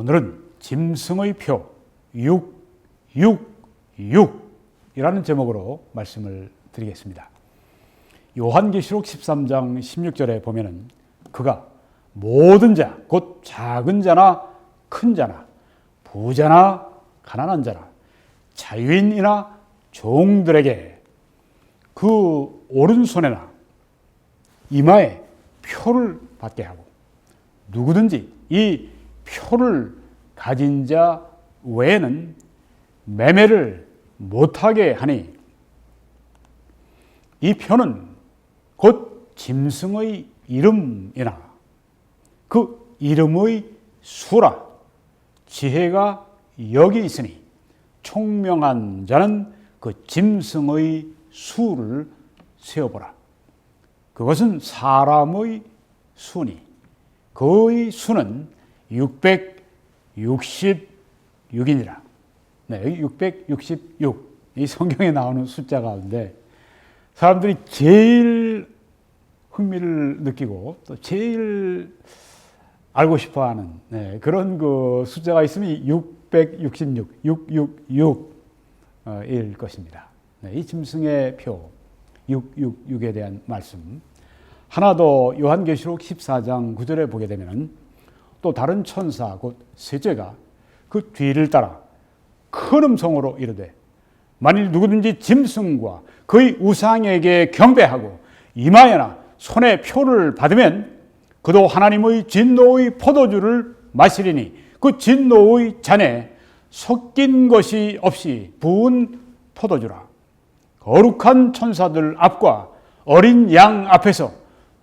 오늘은 짐승의 표 666이라는 제목으로 말씀을 드리겠습니다. 요한계시록 13장 16절에 보면은 그가 모든 자, 곧 작은 자나 큰 자나 부자나 가난한 자나 자유인이나 종들에게 그 오른손에나 이마에 표를 받게 하고 누구든지 이 표를 가진 자 외에는 매매를 못하게 하니 이 표는 곧 짐승의 이름이나 그 이름의 수라. 지혜가 여기 있으니 총명한 자는 그 짐승의 수를 세어보라. 그것은 사람의 수니 그의 수는 666이니라. 네, 666. 이 성경에 나오는 숫자 가운데 사람들이 제일 흥미를 느끼고 또 제일 알고 싶어하는 그런 그 숫자가 있으면 666, 666일 것입니다. 이 짐승의 표 666에 대한 말씀. 하나 더 요한계시록 14장 9절에 보게 되면 또 다른 천사 곧 셋째가 그 뒤를 따라 큰 음성으로 이르되 만일 누구든지 짐승과 그의 우상에게 경배하고 이마에나 손에 표를 받으면 그도 하나님의 진노의 포도주를 마시리니 그 진노의 잔에 섞인 것이 없이 부은 포도주라. 거룩한 천사들 앞과 어린 양 앞에서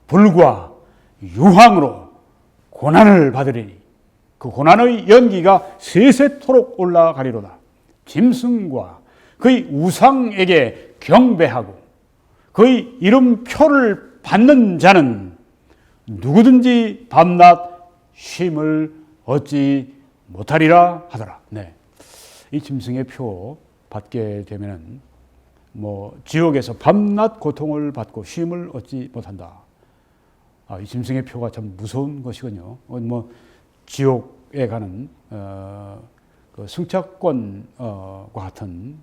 불과 유황으로 고난을 받으리니 그 고난의 연기가 세세토록 올라가리로다. 짐승과 그의 우상에게 경배하고 그의 이름표를 받는 자는 누구든지 밤낮 쉼을 얻지 못하리라 하더라. 네. 이 짐승의 표 받게 되면은 지옥에서 밤낮 고통을 받고 쉼을 얻지 못한다. 이 짐승의 표가 참 무서운 것이군요. 지옥에 가는 그 승차권과 같은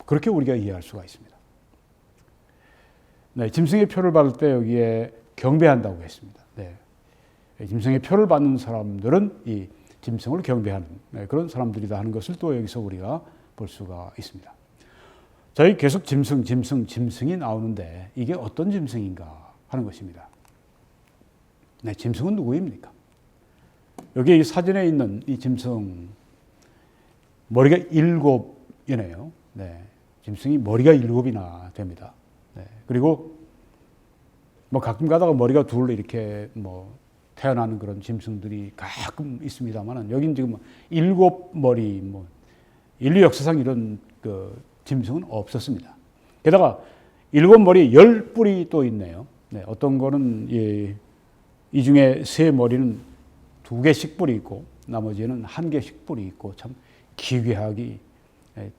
그렇게 우리가 이해할 수가 있습니다. 네, 짐승의 표를 받을 때 여기에 경배한다고 했습니다. 네. 짐승의 표를 받는 사람들은 이 짐승을 경배하는 그런 사람들이다 하는 것을 또 여기서 우리가 볼 수가 있습니다. 저희 계속 짐승이 나오는데 이게 어떤 짐승인가 하는 것입니다. 네, 짐승은 누구입니까? 여기 이 사진에 있는 이 짐승 머리가 7이네요. 네, 짐승이 머리가 7이나 됩니다. 네, 그리고 가끔 가다가 머리가 둘 이렇게 태어나는 그런 짐승들이 가끔 있습니다만은 여긴 지금 7머리 인류 역사상 이런 그 짐승은 없었습니다. 게다가 7머리 10뿔이 또 있네요. 네, 어떤 거는 이 중에 3머리는 2개씩 뿔이 있고 나머지는 1개씩 뿔이 있고 참 기괴하기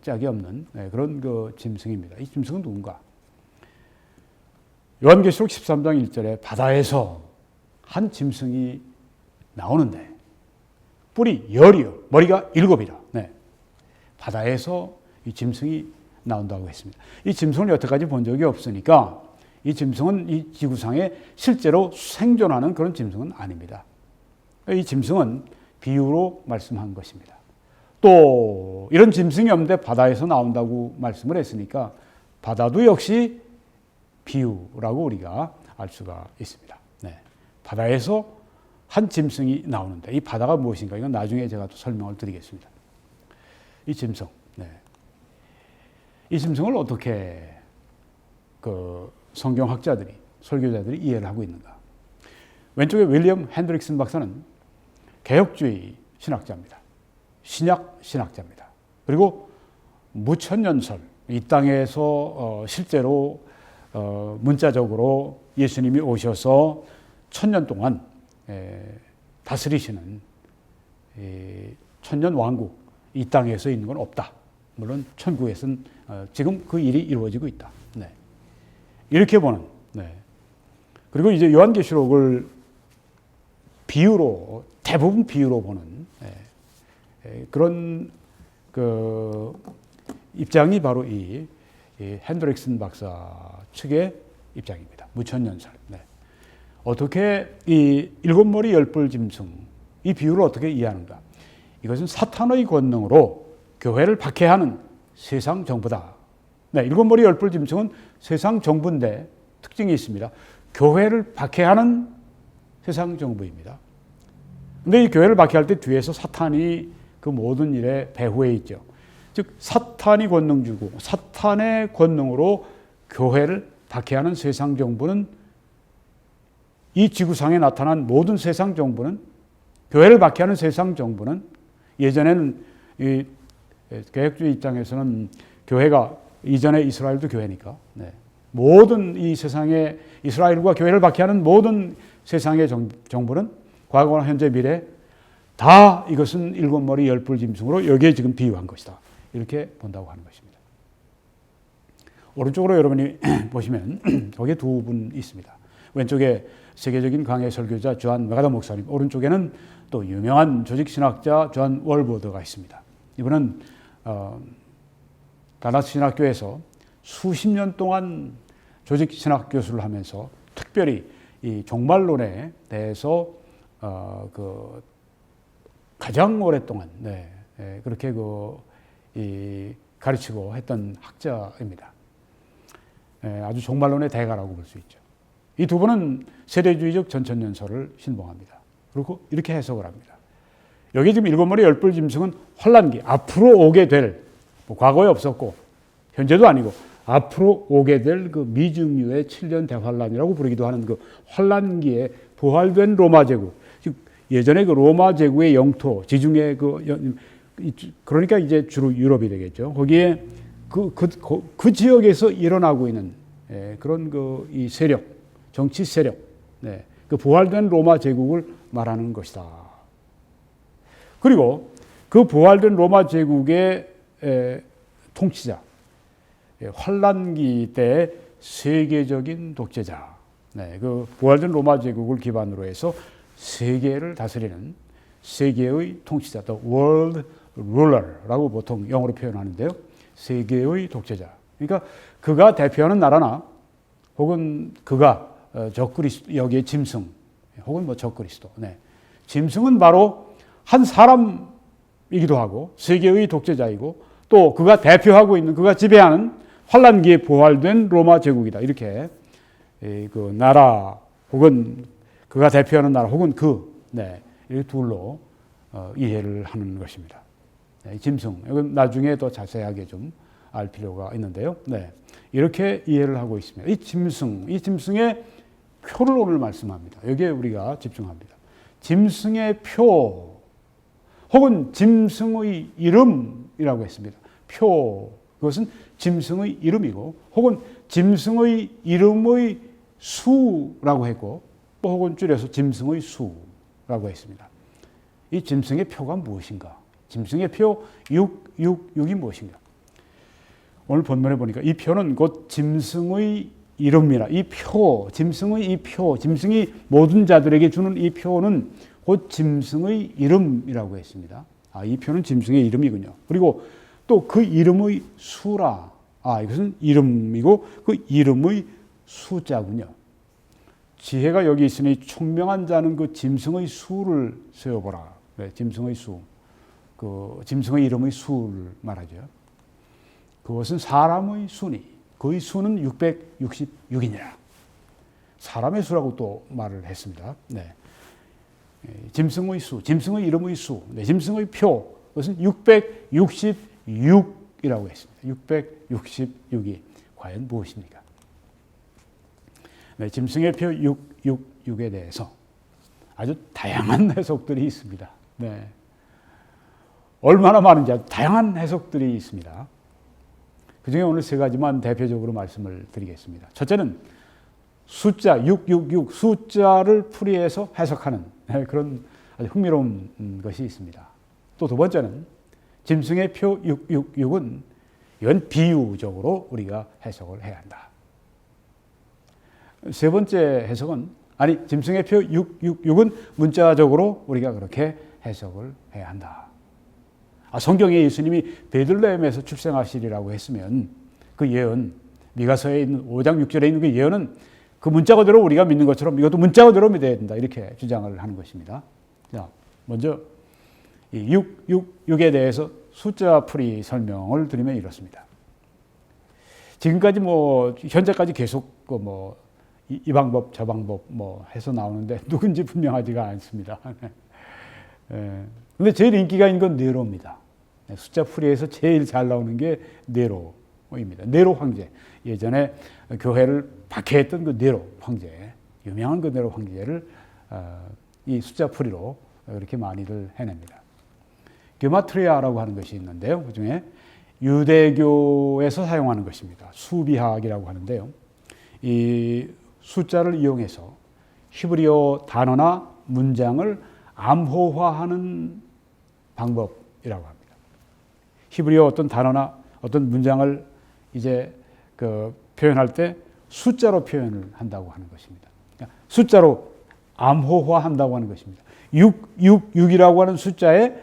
짝이 없는 그런 그 짐승입니다. 이 짐승은 누군가? 요한계시록 13장 1절에 바다에서 한 짐승이 나오는데 뿔이 10이요. 머리가 7이라. 네. 바다에서 이 짐승이 나온다고 했습니다. 이 짐승을 여태까지 본 적이 없으니까 이 짐승은 이 지구상에 실제로 생존하는 그런 짐승은 아닙니다. 이 짐승은 비유로 말씀한 것입니다. 또 이런 짐승이 없는데 바다에서 나온다고 말씀을 했으니까 바다도 역시 비유라고 우리가 알 수가 있습니다. 네. 바다에서 한 짐승이 나오는데 이 바다가 무엇인가 이건 나중에 제가 또 설명을 드리겠습니다. 이 짐승, 네. 이 짐승을 어떻게 성경학자들이 설교자들이 이해를 하고 있는가? 왼쪽에 윌리엄 핸드릭슨 박사는 개혁주의 신학자입니다. 신약 신학자입니다. 그리고 무천년설 이 땅에서 실제로 문자적으로 예수님이 오셔서 1000년 동안 다스리시는 천년 왕국 이 땅에서 있는 건 없다. 물론 천국에서는 지금 그 일이 이루어지고 있다. 네. 이렇게 보는. 네. 그리고 이제 요한계시록을 비유로 대부분 비유로 보는 그런 그 입장이 바로 이 핸드릭슨 박사 측의 입장입니다. 무천년설. 네. 어떻게 이 일곱 머리 열뿔 짐승 이 비유를 어떻게 이해하는가? 이것은 사탄의 권능으로 교회를 박해하는 세상 정부다. 네, 일곱 머리 열뿔 짐승은 세상 정부인데 특징이 있습니다. 교회를 박해하는 세상 정부입니다. 근데 이 교회를 박해할 때 뒤에서 사탄이 그 모든 일에 배후에 있죠. 즉 사탄이 권능 주고 사탄의 권능으로 교회를 박해하는 세상 정부는 이 지구상에 나타난 모든 세상 정부는 교회를 박해하는 세상 정부는 예전에는 이 개혁주의 입장에서는 교회가 이전에 이스라엘도 교회니까 네. 모든 이 세상에 이스라엘과 교회를 박해하는 모든 세상의 정부는 과거나 현재 미래 다 이것은 일곱 머리 열뿔 짐승으로 여기에 지금 비유한 것이다. 이렇게 본다고 하는 것입니다. 오른쪽으로 여러분이 보시면 거기에 두 분 있습니다. 왼쪽에 세계적인 강해 설교자 존 메가더 목사님, 오른쪽에는 또 유명한 조직신학자 존 월보더가 있습니다. 이분은 다나스 신학교에서 수십 년 동안 조직신학 교수를 하면서 특별히 이 종말론에 대해서 그 가장 오랫동안 그렇게 가르치고 했던 학자입니다. 아주 종말론의 대가라고 볼 수 있죠. 이 두 분은 세대주의적 전천년설을 신봉합니다. 그리고 이렇게 해석을 합니다. 여기 지금 일곱 머리 열뿔 짐승은 환란기, 앞으로 오게 될, 과거에 없었고 현재도 아니고 앞으로 오게 될 그 미증유의 7년 대환란이라고 부르기도 하는 그 환란기에 부활된 로마 제국, 즉 예전에 그 로마 제국의 영토, 지중해 그러니까 이제 주로 유럽이 되겠죠. 거기에 그 지역에서 일어나고 있는 그런 이 세력, 정치 세력, 그 부활된 로마 제국을 말하는 것이다. 그리고 그 부활된 로마 제국의 통치자, 환란기 때 세계적인 독재자, 그 부활된 로마 제국을 기반으로 해서 세계를 다스리는 세계의 통치자, the world ruler라고 보통 영어로 표현하는데요. 세계의 독재자. 그러니까 그가 대표하는 나라나 혹은 그가 적그리스도, 여기에 짐승, 혹은 적그리스도. 짐승은 바로 한 사람이기도 하고 세계의 독재자이고 또 그가 대표하고 있는, 그가 지배하는 환란기에 부활된 로마 제국이다. 이렇게 그 나라 혹은 그가 대표하는 나라 혹은 이 둘로 이해를 하는 것입니다. 짐승, 이건 나중에 더 자세하게 좀 알 필요가 있는데요. 이렇게 이해를 하고 있습니다. 이 짐승의 표를 오늘 말씀합니다. 여기에 우리가 집중합니다. 짐승의 표 혹은 짐승의 이름이라고 했습니다. 표, 그것은 짐승의 이름이고 혹은 짐승의 이름의 수라고 했고 또 혹은 줄여서 짐승의 수라고 했습니다. 이 짐승의 표가 무엇인가? 짐승의 표 666이 무엇인가? 오늘 본문에 보니까 이 표는 곧 짐승의 이름이라, 이 표, 짐승의 이 표, 짐승이 모든 자들에게 주는 이 표는 곧 짐승의 이름이라고 했습니다. 이 표는 짐승의 이름이군요. 그리고 또 그 이름의 수라, 이것은 이름이고 그 이름의 수자군요. 지혜가 여기 있으니 총명한 자는 그 짐승의 수를 세어보라. 짐승의 수, 그 짐승의 이름의 수를 말하죠. 그것은 사람의 수니, 그의 수는 666이니라. 사람의 수라고 또 말을 했습니다. 짐승의 수, 짐승의 이름의 수, 짐승의 표, 그것은 666이라고 했습니다. 666이 과연 무엇입니까? 짐승의 표 666에 대해서 아주 다양한 해석들이 있습니다. 얼마나 많은지 아주 다양한 해석들이 있습니다. 그중에 오늘 세 가지만 대표적으로 말씀을 드리겠습니다. 첫째는 숫자 666, 숫자를 풀이해서 해석하는 그런 아주 흥미로운 것이 있습니다. 또 두 번째는 짐승의 표 666은 이건 비유적으로 우리가 해석을 해야 한다. 세 번째 해석은 짐승의 표 666은 문자적으로 우리가 그렇게 해석을 해야 한다. 성경에 예수님이 베들레헴에서 출생하시리라고 했으면 그 예언, 미가서에 있는 5장 6절에 있는 그 예언은 그 문자 그대로 우리가 믿는 것처럼 이것도 문자 그대로 믿어야 된다. 이렇게 주장을 하는 것입니다. 자, 먼저 이 666에 대해서 숫자 풀이 설명을 드리면 이렇습니다. 지금까지 현재까지 계속 이 방법 저 방법 해서 나오는데 누군지 분명하지가 않습니다. 근데 제일 인기가 있는 건 네로입니다. 숫자 풀이에서 제일 잘 나오는 게 네로입니다. 네로 황제. 예전에 교회를 박해했던 그 네로 황제, 유명한 그 네로 황제를 이 숫자 풀이로 이렇게 많이들 해냅니다. 게마트리아라고 하는 것이 있는데요. 그 중에 유대교에서 사용하는 것입니다. 수비학이라고 하는데요. 이 숫자를 이용해서 히브리어 단어나 문장을 암호화하는 방법이라고 합니다. 히브리어 어떤 단어나 어떤 문장을 이제 표현할 때 숫자로 표현을 한다고 하는 것입니다. 숫자로 암호화한다고 하는 것입니다. 666이라고 하는 숫자에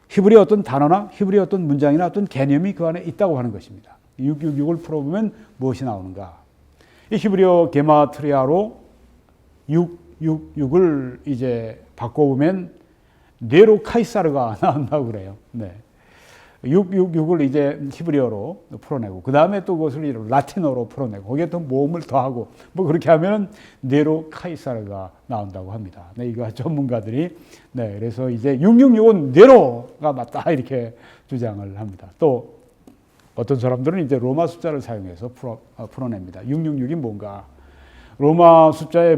히브리어 어떤 단어나 히브리어 어떤 문장이나 어떤 개념이 그 안에 있다고 하는 것입니다. 666을 풀어보면 무엇이 나오는가? 이 히브리어 게마트리아로 666을 이제 바꿔보면 네로 카이사르가 나온다고 그래요. 네. 666을 이제 히브리어로 풀어내고 그 다음에 또 그것을 라틴어로 풀어내고 거기에 또 모음을 더하고 그렇게 하면 네로 카이사르가 나온다고 합니다. 네, 이거 전문가들이 그래서 이제 666은 네로가 맞다 이렇게 주장을 합니다. 또 어떤 사람들은 이제 로마 숫자를 사용해서 풀어냅니다. 666이 뭔가? 로마 숫자에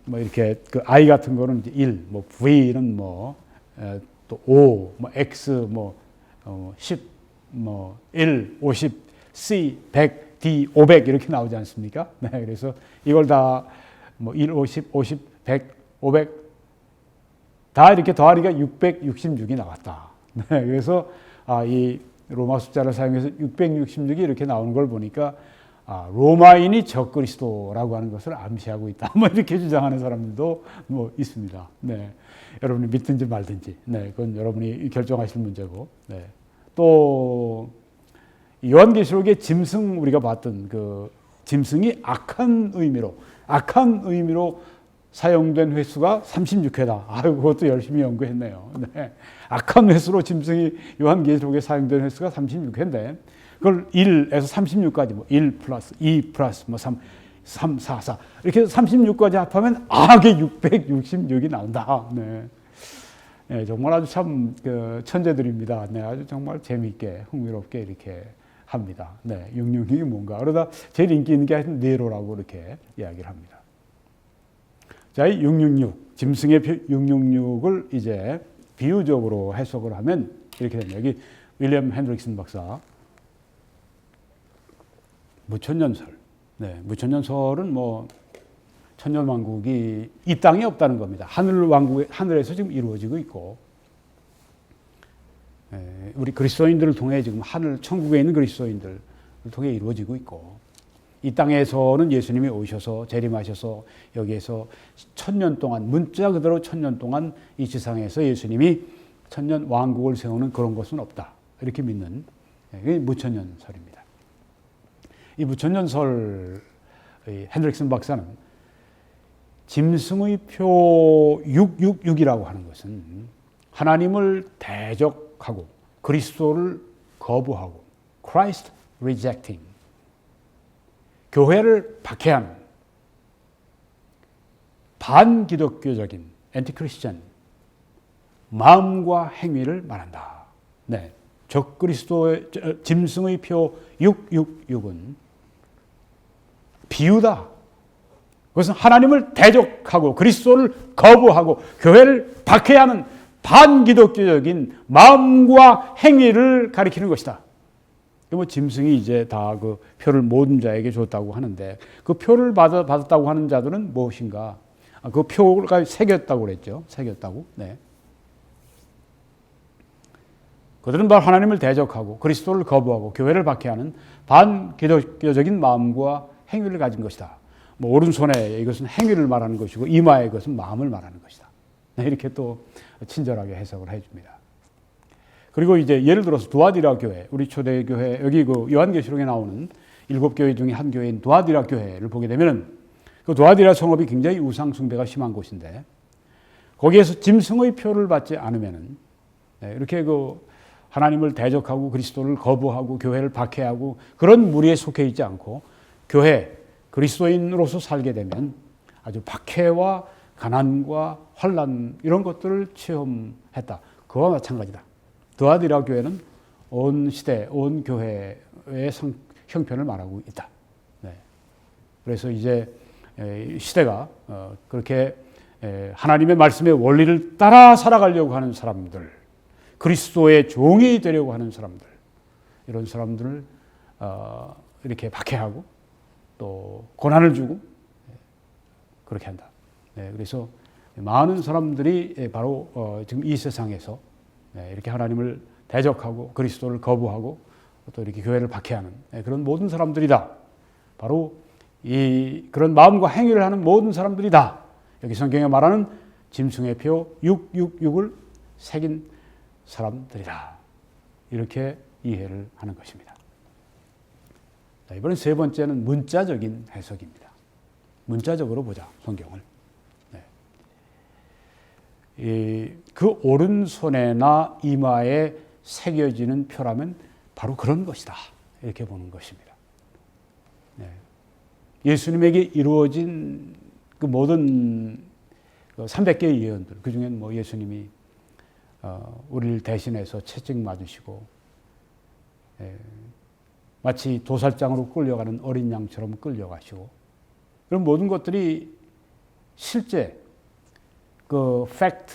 이렇게 그 I 같은 거는 이제 1, V는 또 O, X, 10, 1, 50, C, 100, D, 500 이렇게 나오지 않습니까? 네, 그래서 이걸 다 1, 50, 100, 500 다 이렇게 더하니까 666이 나왔다. 네, 그래서 이 로마 숫자를 사용해서 666이 이렇게 나오는 걸 보니까 로마인이 적그리스도라고 하는 것을 암시하고 있다. 이렇게 주장하는 사람들도 있습니다. 네. 여러분이 믿든지 말든지. 네. 그건 여러분이 결정하실 문제고. 네. 또, 요한계시록의 짐승 우리가 봤던 그 짐승이 악한 의미로 사용된 횟수가 36회다. 아유, 그것도 열심히 연구했네요. 네. 악한 횟수로 짐승이 요한계시록에 사용된 횟수가 36회인데, 그걸 1에서 36까지 1 플러스 2 플러스 3, 4, 4 이렇게 해서 36까지 합하면 악의 666이 나온다. 네. 네, 정말 아주 참 천재들입니다. 네, 아주 정말 재미있게 흥미롭게 이렇게 합니다. 네, 666이 뭔가 그러다 제일 인기 있는 게 하여튼 네로라고 이렇게 이야기를 합니다. 자, 이 666 짐승의 666을 이제 비유적으로 해석을 하면 이렇게 됩니다. 여기 윌리엄 핸드릭슨 박사 무천년설. 네, 무천년설은 천년왕국이 이 땅에 없다는 겁니다. 하늘에서 지금 이루어지고 있고, 우리 그리스도인들을 통해 지금 천국에 있는 그리스도인들을 통해 이루어지고 있고, 이 땅에서는 예수님이 오셔서 재림하셔서 여기에서 1000년 동안 문자 그대로 1000년 동안 이 지상에서 예수님이 천년 왕국을 세우는 그런 것은 없다. 이렇게 믿는 그게 무천년설입니다. 이 무천년설 핸드릭슨 박사는 짐승의 표 666이라고 하는 것은 하나님을 대적하고 그리스도를 거부하고 Christ rejecting 교회를 박해하는 반기독교적인 엔티크리스천 마음과 행위를 말한다. 네, 적그리스도의 짐승의 표 666은 비유다. 그것은 하나님을 대적하고 그리스도를 거부하고 교회를 박해하는 반기독교적인 마음과 행위를 가리키는 것이다. 짐승이 이제 다 그 표를 모든 자에게 줬다고 하는데 그 표를 받았다고 하는 자들은 무엇인가? 그 표가 새겼다고 그랬죠. 새겼다고. 네. 그들은 바로 하나님을 대적하고 그리스도를 거부하고 교회를 박해하는 반기독교적인 마음과 행위를 가진 것이다. 오른손에 이것은 행위를 말하는 것이고 이마에 이것은 마음을 말하는 것이다. 이렇게 또 친절하게 해석을 해줍니다. 그리고 이제 예를 들어서 두아디라 교회, 우리 초대교회, 여기 그 요한계시록에 나오는 7교회 중에 한 교회인 두아디라 교회를 보게 되면은 그 두아디라 성읍이 굉장히 우상숭배가 심한 곳인데 거기에서 짐승의 표를 받지 않으면은 이렇게 그 하나님을 대적하고 그리스도를 거부하고 교회를 박해하고 그런 무리에 속해 있지 않고 교회, 그리스도인으로서 살게 되면 아주 박해와 가난과 환난 이런 것들을 체험했다. 그와 마찬가지다. 두아디라 교회는 온 시대, 온 교회의 형편을 말하고 있다. 네. 그래서 이제 시대가 그렇게 하나님의 말씀의 원리를 따라 살아가려고 하는 사람들, 그리스도의 종이 되려고 하는 사람들, 이런 사람들을 이렇게 박해하고 또 고난을 주고 그렇게 한다. 네, 그래서 많은 사람들이 바로 지금 이 세상에서 이렇게 하나님을 대적하고 그리스도를 거부하고 또 이렇게 교회를 박해하는 그런 모든 사람들이다. 바로 그런 마음과 행위를 하는 모든 사람들이다. 여기 성경에 말하는 짐승의 표 666을 새긴 사람들이다. 이렇게 이해를 하는 것입니다. 자, 이번엔 세 번째는 문자적인 해석입니다. 문자적으로 보자, 성경을. 그 오른손에나 이마에 새겨지는 표라면 바로 그런 것이다. 이렇게 보는 것입니다. 예수님에게 이루어진 그 모든 300개의 예언들, 그 중에는 뭐 예수님이 우리를 대신해서 채찍 맞으시고 마치 도살장으로 끌려가는 어린 양처럼 끌려가시고 그런 모든 것들이 실제 그 팩트,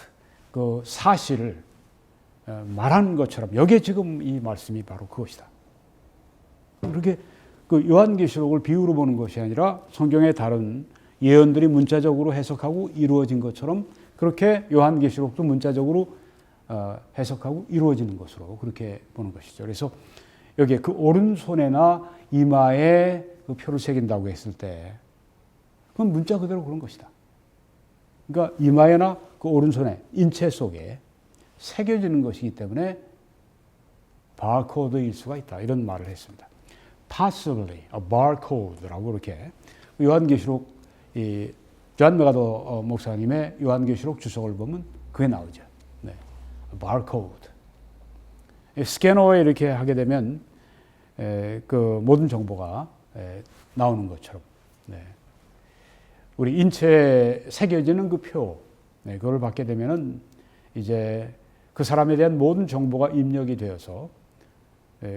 그 사실을 말하는 것처럼 여기에 지금 이 말씀이 바로 그것이다. 그렇게 그 요한계시록을 비유로 보는 것이 아니라 성경의 다른 예언들이 문자적으로 해석하고 이루어진 것처럼 그렇게 요한계시록도 문자적으로 해석하고 이루어지는 것으로 그렇게 보는 것이죠. 그래서 여기에 그 오른손에나 이마에 그 표를 새긴다고 했을 때 그건 문자 그대로 그런 것이다. 그러니까 이마에나 그 오른손에 인체 속에 새겨지는 것이기 때문에 바코드일 수가 있다. 이런 말을 했습니다. Possibly a barcode라고 이렇게 요한계시록 존 메가더 목사님의 요한계시록 주석을 보면 그게 나오죠. 네. barcode. 스캐너에 이렇게 하게 되면 그 모든 정보가 나오는 것처럼. 네. 우리 인체에 새겨지는 그 표, 그걸 받게 되면은 이제 그 사람에 대한 모든 정보가 입력이 되어서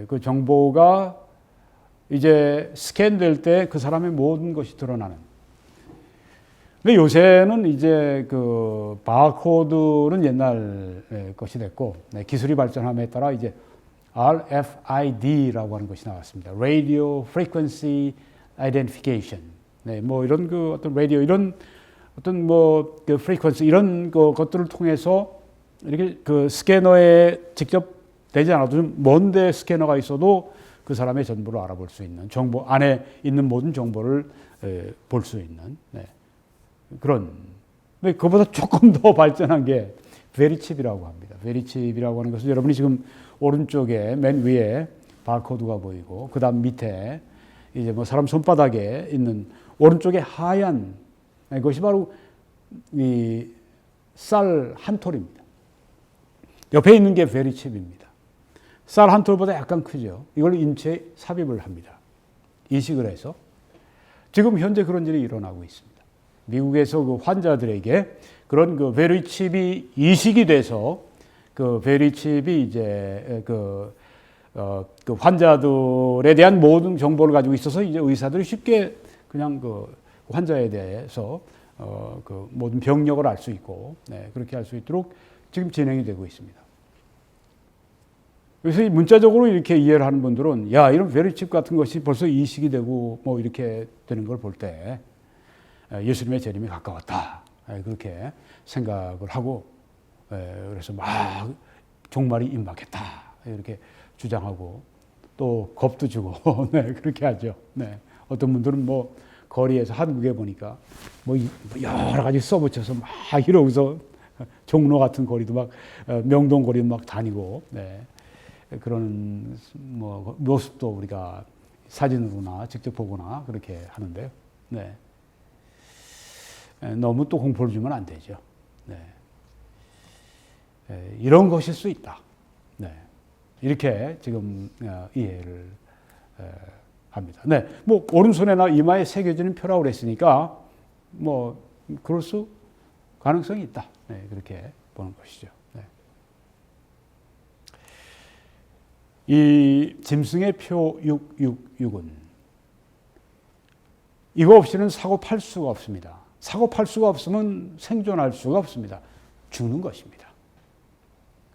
그 정보가 이제 스캔될 때 그 사람의 모든 것이 드러나는. 근데 요새는 이제 그 바코드는 옛날 것이 됐고 기술이 발전함에 따라 이제 RFID라고 하는 것이 나왔습니다. Radio Frequency Identification. 네, 뭐 이런 그 어떤 라디오 이런 어떤 뭐 그 프리퀀시 이런 것들을 통해서 이렇게 그 스캐너에 직접 되지 않아도 좀 먼데 스캐너가 있어도 그 사람의 전부를 알아볼 수 있는 정보 안에 있는 모든 정보를 볼 수 있는 그런. 근데 그보다 조금 더 발전한 게 베리칩이라고 합니다. 베리칩이라고 하는 것은 여러분이 지금 오른쪽에 맨 위에 바코드가 보이고 그다음 밑에 이제 뭐 사람 손바닥에 있는 오른쪽에 하얀 것이 바로 이 쌀 한 톨입니다. 옆에 있는 게 베리칩입니다. 쌀 한 톨보다 약간 크죠. 이걸 인체에 삽입을 합니다. 이식을 해서 지금 현재 그런 일이 일어나고 있습니다. 미국에서 그 환자들에게 그런 그 베리칩이 이식이 돼서 그 베리칩이 이제 그 환자들에 대한 모든 정보를 가지고 있어서 이제 의사들이 쉽게 그냥 그 환자에 대해서 그 모든 병력을 알 수 있고 그렇게 할 수 있도록 지금 진행이 되고 있습니다. 그래서 문자적으로 이렇게 이해를 하는 분들은 야 이런 베리칩 같은 것이 벌써 이식이 되고 뭐 이렇게 되는 걸 볼 때 예수님의 재림이 가까웠다 그렇게 생각을 하고 그래서 막 종말이 임박했다 이렇게 주장하고 또 겁도 주고 그렇게 하죠. 어떤 분들은 뭐 거리에서 한국에 보니까 뭐 여러 가지 써붙여서 막 이러고서 종로 같은 거리도 막 명동 거리도 막 다니고 네. 그런 뭐 모습도 우리가 사진으로나 직접 보거나 그렇게 하는데요. 네. 너무 또 공포를 주면 안 되죠. 네. 이런 것일 수 있다. 네. 이렇게 지금 이해를 합니다. 네. 뭐 오른손에나 이마에 새겨지는 표라고 그랬으니까 뭐 그럴 수 가능성이 있다. 네. 그렇게 보는 것이죠. 네. 이 짐승의 표 666은 이거 없이는 사고 팔 수가 없습니다. 사고 팔 수가 없으면 생존할 수가 없습니다. 죽는 것입니다.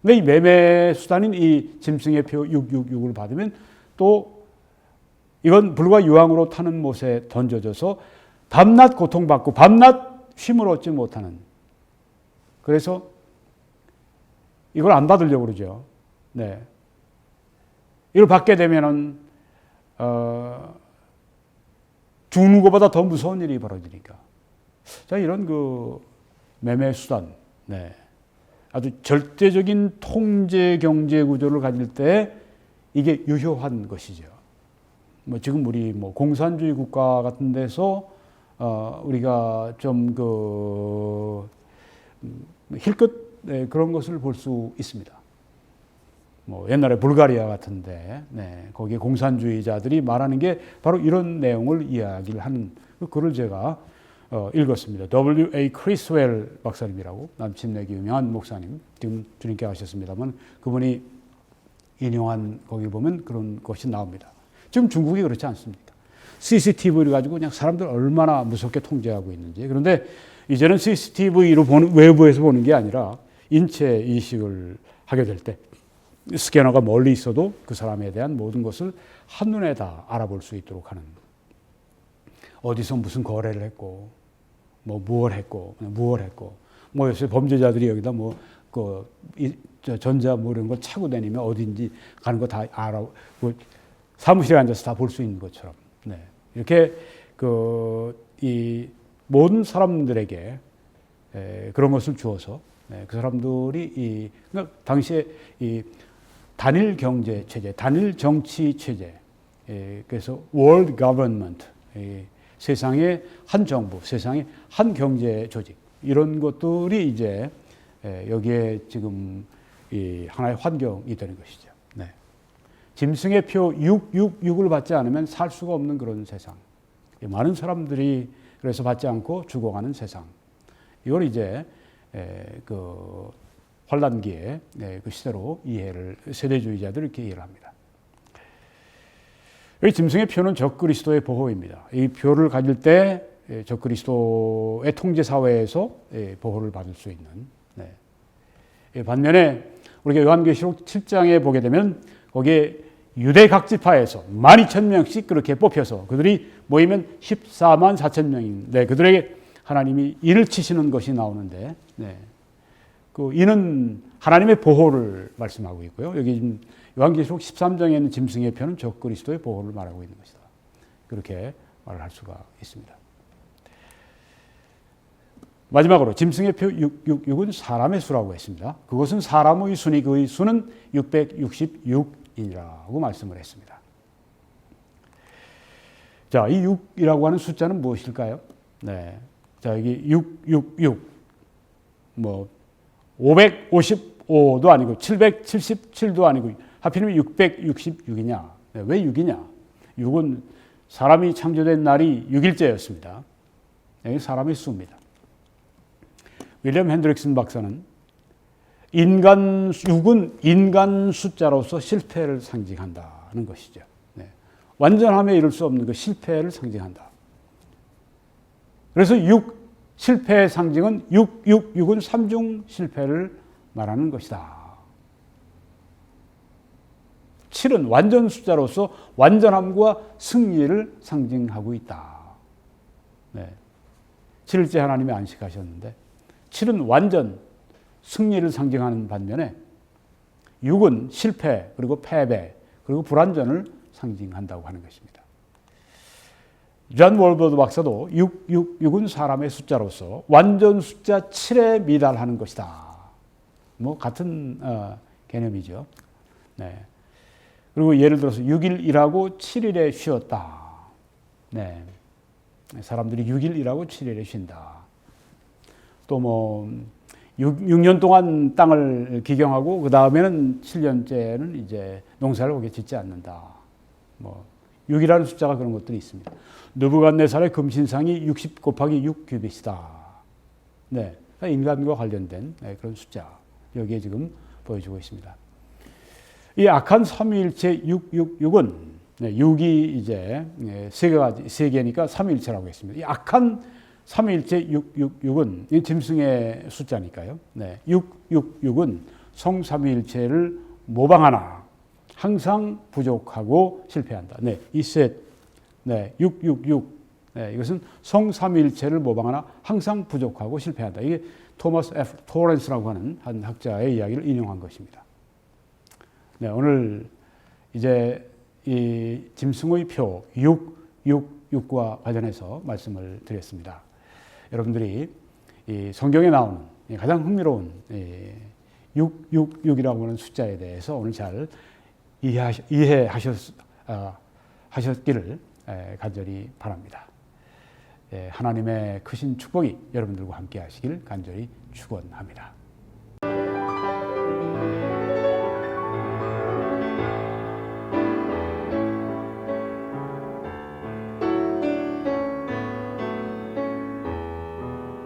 근데 이 매매 수단인 이 짐승의 표 666을 받으면 또 이건 불과 유황으로 타는 못에 던져져서 밤낮 고통받고 밤낮 쉼을 얻지 못하는, 그래서 이걸 안 받으려고 그러죠. 네. 이걸 받게 되면은 죽는 것보다 더 무서운 일이 벌어지니까. 자, 이런 그 매매 수단, 네. 아주 절대적인 통제 경제 구조를 가질 때 이게 유효한 것이죠. 뭐 지금 우리 뭐 공산주의 국가 같은 데서 우리가 좀 그 힐끗 네, 그런 것을 볼 수 있습니다. 뭐 옛날에 불가리아 같은데 네, 거기에 공산주의자들이 말하는 게 바로 이런 내용을 이야기를 하는 글을 제가 읽었습니다. W.A. 크리스웰 박사님이라고 남침내기 유명한 목사님, 지금 주님께 가셨습니다만 그분이 인용한 거기 보면 그런 것이 나옵니다. 지금 중국이 그렇지 않습니까? CCTV를 가지고 그냥 사람들 얼마나 무섭게 통제하고 있는지. 그런데 이제는 CCTV로 보는, 외부에서 보는 게 아니라 인체 이식을 하게 될 때 스캐너가 멀리 있어도 그 사람에 대한 모든 것을 한눈에 다 알아볼 수 있도록 하는, 어디서 무슨 거래를 했고 뭐 무엇을 했고 뭐 요새 범죄자들이 여기다 뭐 그 전자 뭐 이런 걸 차고 다니면 어딘지 가는 거 다 알아, 뭐 사무실에 앉아서 다 볼 수 있는 것처럼 네. 이렇게 이 모든 사람들에게 그런 것을 주어서 그 사람들이 그러니까 당시에 이 단일 경제 체제, 단일 정치 체제, 그래서 world government, 세상의 한 정부, 세상의 한 경제 조직, 이런 것들이 이제 여기에 지금 이 하나의 환경이 되는 것이죠. 네. 짐승의 표 666을 받지 않으면 살 수가 없는 그런 세상. 많은 사람들이 그래서 받지 않고 죽어가는 세상. 이걸 이제 그 환란기의 그 시대로 이해를, 세대주의자들이 이렇게 이해를 합니다. 이 짐승의 표는 적그리스도의 보호입니다. 이 표를 가질 때 적그리스도의 통제 사회에서 보호를 받을 수 있는. 네. 반면에 우리가 요한계시록 7장에 보게 되면 거기에 유대 각 지파에서 12,000명씩 그렇게 뽑혀서 그들이 모이면 14만 4천 명인데 그들에게 하나님이 인을 치시는 것이 나오는데, 네. 그 인은 하나님의 보호를 말씀하고 있고요. 여기 지금 요한계시록 13장에 있는 짐승의 표는 적그리스도의 보호를 말하고 있는 것이다. 그렇게 말을 할 수가 있습니다. 마지막으로 짐승의 표 666은 사람의 수라고 했습니다. 그것은 사람의 수니 그의 수는 666이라고 말씀을 했습니다. 자, 이 6이라고 하는 숫자는 무엇일까요? 네. 자, 여기 666, 뭐 555도 아니고 777도 아니고 하필이면 666이냐? 네, 왜 6이냐? 6은 사람이 창조된 날이 6일째였습니다. 이게 사람의 수입니다. 윌리엄 핸드릭슨 박사는 6은 인간 숫자로서 실패를 상징한다는 것이죠. 네. 완전함에 이를 수 없는 그 실패를 상징한다. 그래서 실패의 상징은 666은 3중 실패를 말하는 것이다. 7은 완전 숫자로서 완전함과 승리를 상징하고 있다. 네. 7일째 하나님이 안식하셨는데 7은 완전 승리를 상징하는 반면에 6은 실패, 그리고 패배, 그리고 불완전을 상징한다고 하는 것입니다. 존 월버드 박사도 666은 사람의 숫자로서 완전 숫자 7에 미달하는 것이다. 뭐 같은 개념이죠. 네. 그리고 예를 들어서 6일 일하고 7일에 쉬었다. 네. 사람들이 6일 일하고 7일에 쉰다. 또 뭐 6년 동안 땅을 기경하고 그 다음에는 7년째는 이제 농사를 거기에 짓지 않는다. 뭐 6이라는 숫자가 그런 것들이 있습니다. 느부갓네살의 금신상이 60 곱하기 6 규빗이다. 네, 인간과 관련된 그런 숫자 여기에 지금 보여주고 있습니다. 이 악한 삼위일체 666은 6이 이제 세 개니까 삼위일체라고 했습니다. 이 악한 삼위일체 666은 짐승의 숫자니까요. 네, 666은 성삼위일체를 모방하나 항상 부족하고 실패한다. 네, 이 셋, 네, 666. 네, 이것은 성삼위일체를 모방하나 항상 부족하고 실패한다. 이게 토마스 F. 토렌스라고 하는 한 학자의 이야기를 인용한 것입니다. 네, 오늘 이제 이 짐승의 표 666과 관련해서 말씀을 드렸습니다. 여러분들이 이 성경에 나오는 가장 흥미로운 666이라고 하는 숫자에 대해서 오늘 잘 이해하셨기를 간절히 바랍니다. 하나님의 크신 축복이 여러분들과 함께 하시길 간절히 축원합니다.